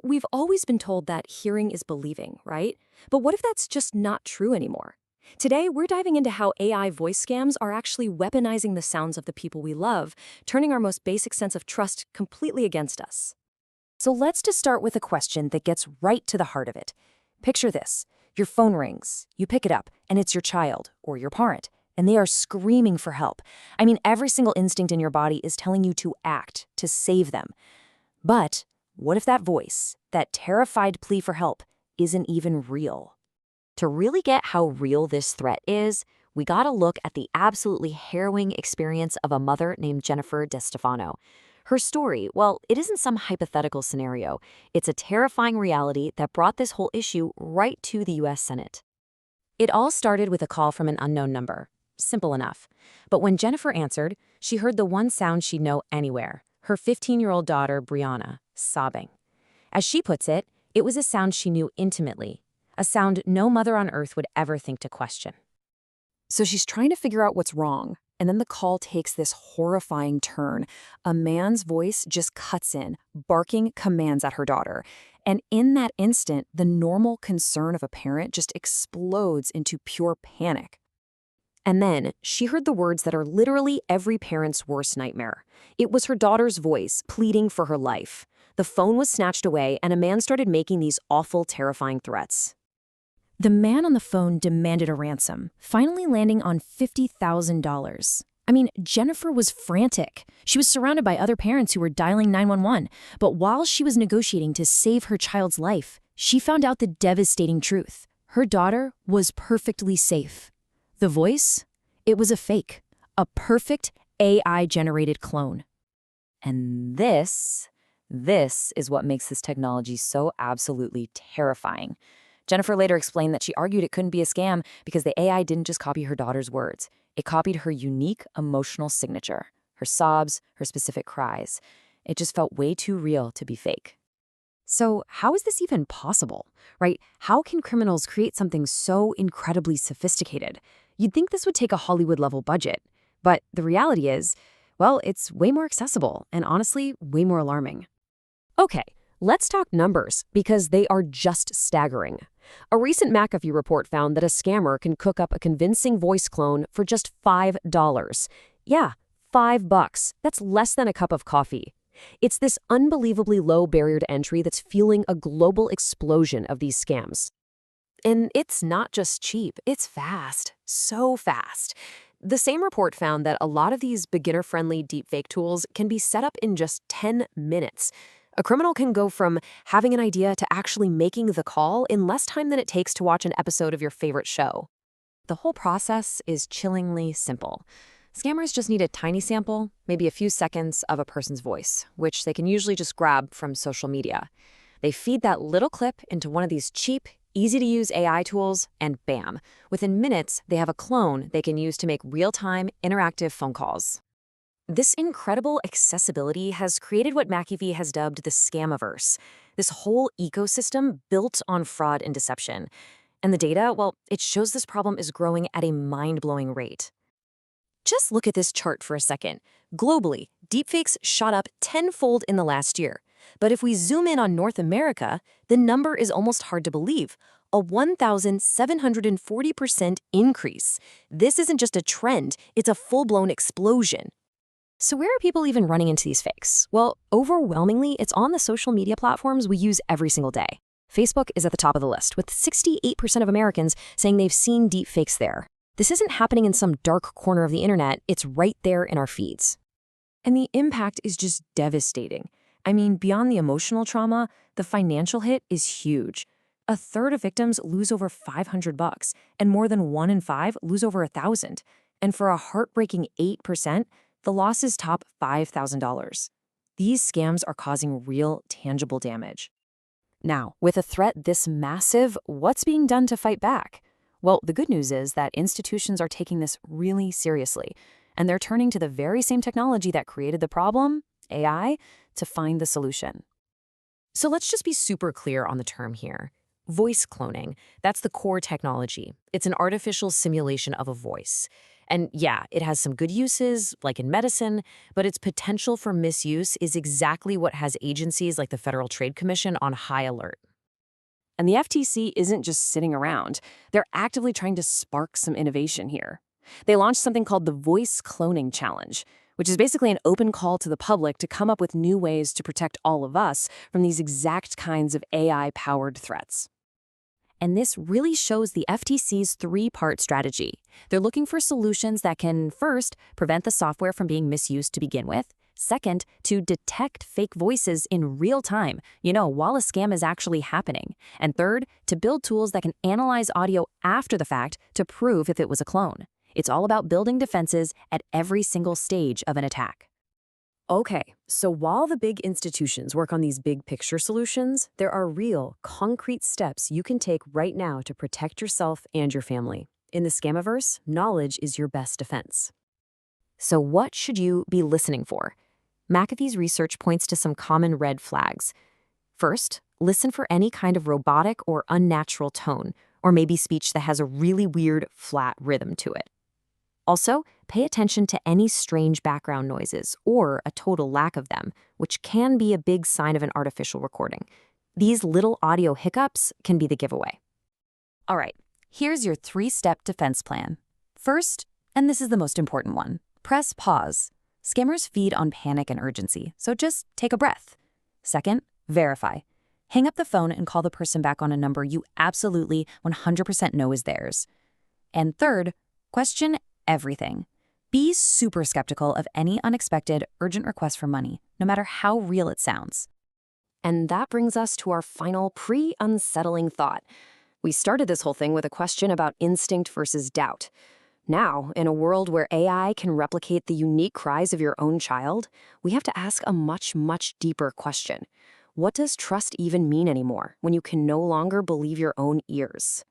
We've always been told that hearing is believing, right? But what if that's just not true anymore? Today, we're diving into how AI voice scams are actually weaponizing the sounds of the people we love, turning our most basic sense of trust completely against us. So let's just start with a question that gets right to the heart of it. Picture this. Your phone rings, you pick it up, and it's your child or your parent, and they are screaming for help. I mean, every single instinct in your body is telling you to act, to save them. But what if that voice, that terrified plea for help, isn't even real? To really get how real this threat is, we gotta look at the absolutely harrowing experience of a mother named Jennifer DeStefano. Her story, well, it isn't some hypothetical scenario. It's a terrifying reality that brought this whole issue right to the US Senate. It all started with a call from an unknown number. Simple enough. But when Jennifer answered, she heard the one sound she'd know anywhere, her 15-year-old daughter, Brianna, sobbing. As she puts it was a sound she knew intimately, a sound no mother on earth would ever think to question. So she's trying to figure out what's wrong, and then the call takes this horrifying turn. A man's voice just cuts in, barking commands at her daughter. And in that instant, the normal concern of a parent just explodes into pure panic. And then she heard the words that are literally every parent's worst nightmare. It was her daughter's voice pleading for her life. The phone was snatched away, and a man started making these awful, terrifying threats. The man on the phone demanded a ransom, finally landing on $50,000. I mean, Jennifer was frantic. She was surrounded by other parents who were dialing 911, but while she was negotiating to save her child's life, she found out the devastating truth. Her daughter was perfectly safe. The voice? It was a fake, a perfect AI-generated clone. And this is what makes this technology so absolutely terrifying. Jennifer later explained that she argued it couldn't be a scam because the AI didn't just copy her daughter's words. It copied her unique emotional signature, her sobs, her specific cries. It just felt way too real to be fake. So how is this even possible, right? How can criminals create something so incredibly sophisticated? You'd think this would take a Hollywood-level budget. But the reality is, well, it's way more accessible and honestly, way more alarming. Okay, let's talk numbers because they are just staggering. A recent McAfee report found that a scammer can cook up a convincing voice clone for just $5. Yeah, $5. That's less than a cup of coffee. It's this unbelievably low barrier to entry that's fueling a global explosion of these scams. And it's not just cheap, it's fast, so fast. The same report found that a lot of these beginner-friendly deepfake tools can be set up in just 10 minutes. A criminal can go from having an idea to actually making the call in less time than it takes to watch an episode of your favorite show. The whole process is chillingly simple. Scammers just need a tiny sample, maybe a few seconds of a person's voice, which they can usually just grab from social media. They feed that little clip into one of these cheap, easy-to-use AI tools, and bam, within minutes, they have a clone they can use to make real-time, interactive phone calls. This incredible accessibility has created what McAfee has dubbed the scamiverse, this whole ecosystem built on fraud and deception. And the data, well, it shows this problem is growing at a mind-blowing rate. Just look at this chart for a second. Globally, deepfakes shot up tenfold in the last year. But if we zoom in on North America, the number is almost hard to believe. A 1,740% increase. This isn't just a trend, it's a full-blown explosion. So where are people even running into these fakes? Well, overwhelmingly, it's on the social media platforms we use every single day. Facebook is at the top of the list, with 68% of Americans saying they've seen deep fakes there. This isn't happening in some dark corner of the internet, it's right there in our feeds. And the impact is just devastating. I mean, beyond the emotional trauma, the financial hit is huge. A third of victims lose over $500, and more than 1 in 5 lose over $1,000. And for a heartbreaking 8%, the losses top $5,000. These scams are causing real, tangible damage. Now, with a threat this massive, what's being done to fight back? Well, the good news is that institutions are taking this really seriously, and they're turning to the very same technology that created the problem, AI, to find the solution. So let's just be super clear on the term here. Voice cloning, that's the core technology. It's an artificial simulation of a voice. And yeah, it has some good uses, like in medicine, but its potential for misuse is exactly what has agencies like the Federal Trade Commission on high alert. And the FTC isn't just sitting around. They're actively trying to spark some innovation here. They launched something called the Voice Cloning Challenge, which is basically an open call to the public to come up with new ways to protect all of us from these exact kinds of AI-powered threats. And this really shows the FTC's three-part strategy. They're looking for solutions that can, first, prevent the software from being misused to begin with. Second, to detect fake voices in real time, while a scam is actually happening. And third, to build tools that can analyze audio after the fact to prove if it was a clone. It's all about building defenses at every single stage of an attack. Okay, so while the big institutions work on these big picture solutions, there are real, concrete steps you can take right now to protect yourself and your family. In the Scamiverse, knowledge is your best defense. So what should you be listening for? McAfee's research points to some common red flags. First, listen for any kind of robotic or unnatural tone, or maybe speech that has a really weird, flat rhythm to it. Also, pay attention to any strange background noises or a total lack of them, which can be a big sign of an artificial recording. These little audio hiccups can be the giveaway. All right, here's your 3-step defense plan. First, and this is the most important one, press pause. Scammers feed on panic and urgency, so just take a breath. Second, verify. Hang up the phone and call the person back on a number you absolutely 100% know is theirs. And third, question everything. Be super skeptical of any unexpected, urgent request for money, no matter how real it sounds. And that brings us to our final unsettling thought. We started this whole thing with a question about instinct versus doubt. Now, in a world where AI can replicate the unique cries of your own child, we have to ask a much, much deeper question. What does trust even mean anymore when you can no longer believe your own ears?